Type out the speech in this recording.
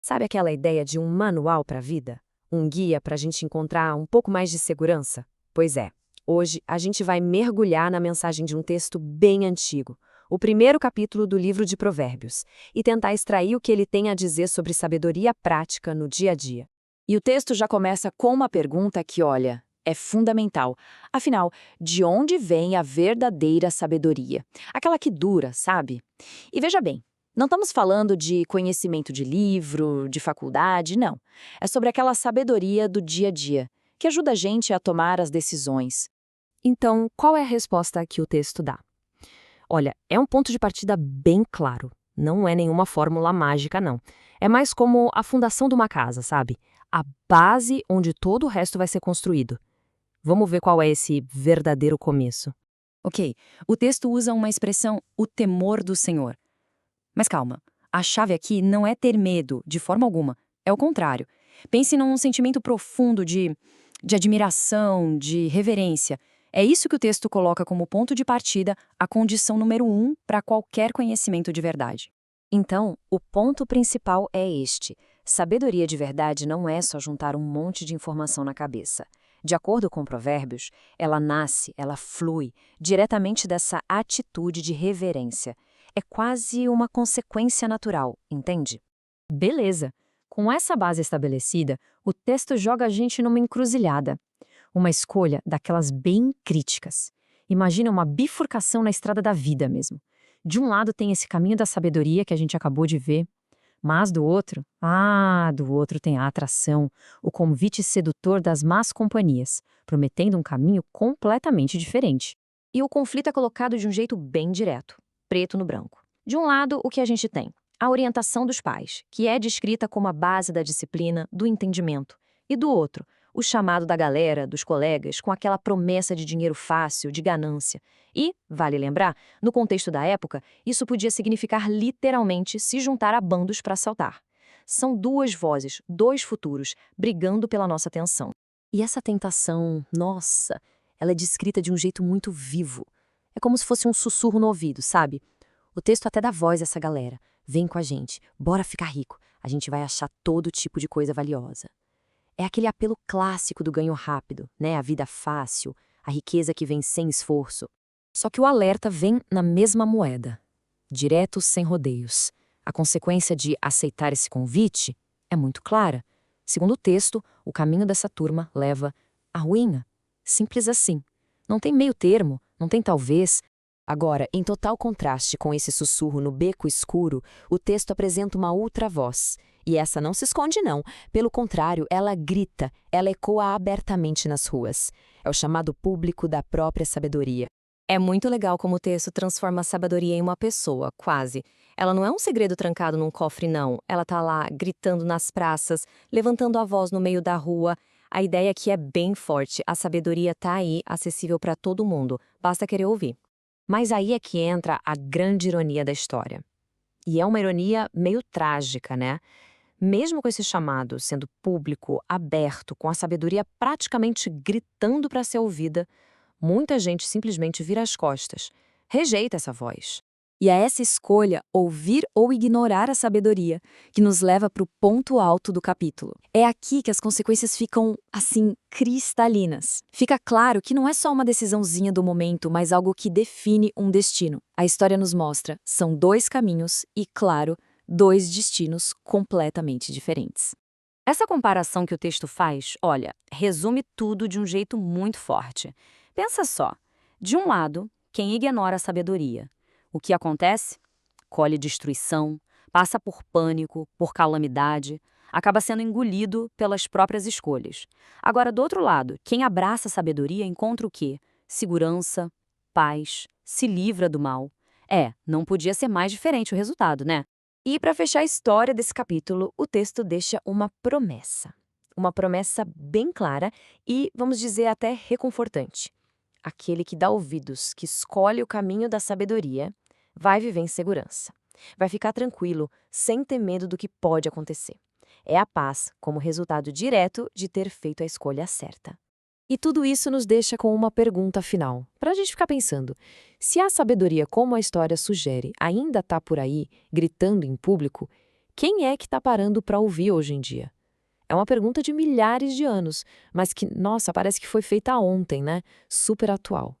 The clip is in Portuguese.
Sabe aquela ideia de um manual para a vida? Um guia para a gente encontrar um pouco mais de segurança? Pois é, hoje a gente vai mergulhar na mensagem de um texto bem antigo, o primeiro capítulo do livro de Provérbios, e tentar extrair o que ele tem a dizer sobre sabedoria prática no dia a dia. E o texto já começa com uma pergunta que, olha, é fundamental. Afinal, de onde vem a verdadeira sabedoria? Aquela que dura, sabe? E veja bem, não estamos falando de conhecimento de livro, de faculdade, não. É sobre aquela sabedoria do dia a dia, que ajuda a gente a tomar as decisões. Então, qual é a resposta que o texto dá? Olha, é um ponto de partida bem claro. Não é nenhuma fórmula mágica, não. É mais como a fundação de uma casa, sabe? A base onde todo o resto vai ser construído. Vamos ver qual é esse verdadeiro começo. Ok, o texto usa uma expressão, o temor do Senhor. Mas calma, a chave aqui não é ter medo, de forma alguma. É o contrário. Pense num sentimento profundo de admiração, de reverência. É isso que o texto coloca como ponto de partida, a condição número 1 para qualquer conhecimento de verdade. Então, o ponto principal é este. Sabedoria de verdade não é só juntar um monte de informação na cabeça. De acordo com Provérbios, ela nasce, ela flui diretamente dessa atitude de reverência. É quase uma consequência natural, entende? Beleza. Com essa base estabelecida, o texto joga a gente numa encruzilhada. Uma escolha daquelas bem críticas. Imagina uma bifurcação na estrada da vida mesmo. De um lado tem esse caminho da sabedoria que a gente acabou de ver, mas do outro tem a atração, o convite sedutor das más companhias, prometendo um caminho completamente diferente. E o conflito é colocado de um jeito bem direto, preto no branco. De um lado, o que a gente tem? A orientação dos pais, que é descrita como a base da disciplina, do entendimento. E do outro, o chamado da galera, dos colegas, com aquela promessa de dinheiro fácil, de ganância. E, vale lembrar, no contexto da época, isso podia significar literalmente se juntar a bandos para assaltar. São duas vozes, dois futuros, brigando pela nossa atenção. E essa tentação, nossa, ela é descrita de um jeito muito vivo. É como se fosse um sussurro no ouvido, sabe? O texto até dá voz a essa galera. Vem com a gente, bora ficar rico. A gente vai achar todo tipo de coisa valiosa. É aquele apelo clássico do ganho rápido, né? A vida fácil, a riqueza que vem sem esforço. Só que o alerta vem na mesma moeda. Direto, sem rodeios. A consequência de aceitar esse convite é muito clara. Segundo o texto, o caminho dessa turma leva à ruína. Simples assim. Não tem meio termo, não tem talvez. Agora, em total contraste com esse sussurro no beco escuro, o texto apresenta uma outra voz. E essa não se esconde, não. Pelo contrário, ela grita, ela ecoa abertamente nas ruas. É o chamado público da própria sabedoria. É muito legal como o texto transforma a sabedoria em uma pessoa, quase. Ela não é um segredo trancado num cofre, não. Ela tá lá, gritando nas praças, levantando a voz no meio da rua. A ideia aqui é bem forte. A sabedoria tá aí, acessível para todo mundo. Basta querer ouvir. Mas aí é que entra a grande ironia da história. E é uma ironia meio trágica, né? Mesmo com esse chamado sendo público, aberto, com a sabedoria praticamente gritando para ser ouvida, muita gente simplesmente vira as costas, rejeita essa voz. E é essa escolha, ouvir ou ignorar a sabedoria, que nos leva para o ponto alto do capítulo. É aqui que as consequências ficam, assim, cristalinas. Fica claro que não é só uma decisãozinha do momento, mas algo que define um destino. A história nos mostra, são dois caminhos e, claro, dois destinos completamente diferentes. Essa comparação que o texto faz, olha, resume tudo de um jeito muito forte. Pensa só, de um lado, quem ignora a sabedoria. O que acontece? Colhe destruição, passa por pânico, por calamidade, acaba sendo engolido pelas próprias escolhas. Agora, do outro lado, quem abraça a sabedoria encontra o quê? Segurança, paz, se livra do mal. Não podia ser mais diferente o resultado, né? E para fechar a história desse capítulo, o texto deixa uma promessa. Uma promessa bem clara e, vamos dizer, até reconfortante. Aquele que dá ouvidos, que escolhe o caminho da sabedoria, vai viver em segurança. Vai ficar tranquilo, sem ter medo do que pode acontecer. É a paz como resultado direto de ter feito a escolha certa. E tudo isso nos deixa com uma pergunta final, para a gente ficar pensando. Se a sabedoria, como a história sugere, ainda está por aí, gritando em público, quem é que está parando para ouvir hoje em dia? É uma pergunta de milhares de anos, mas que, nossa, parece que foi feita ontem, né? Super atual.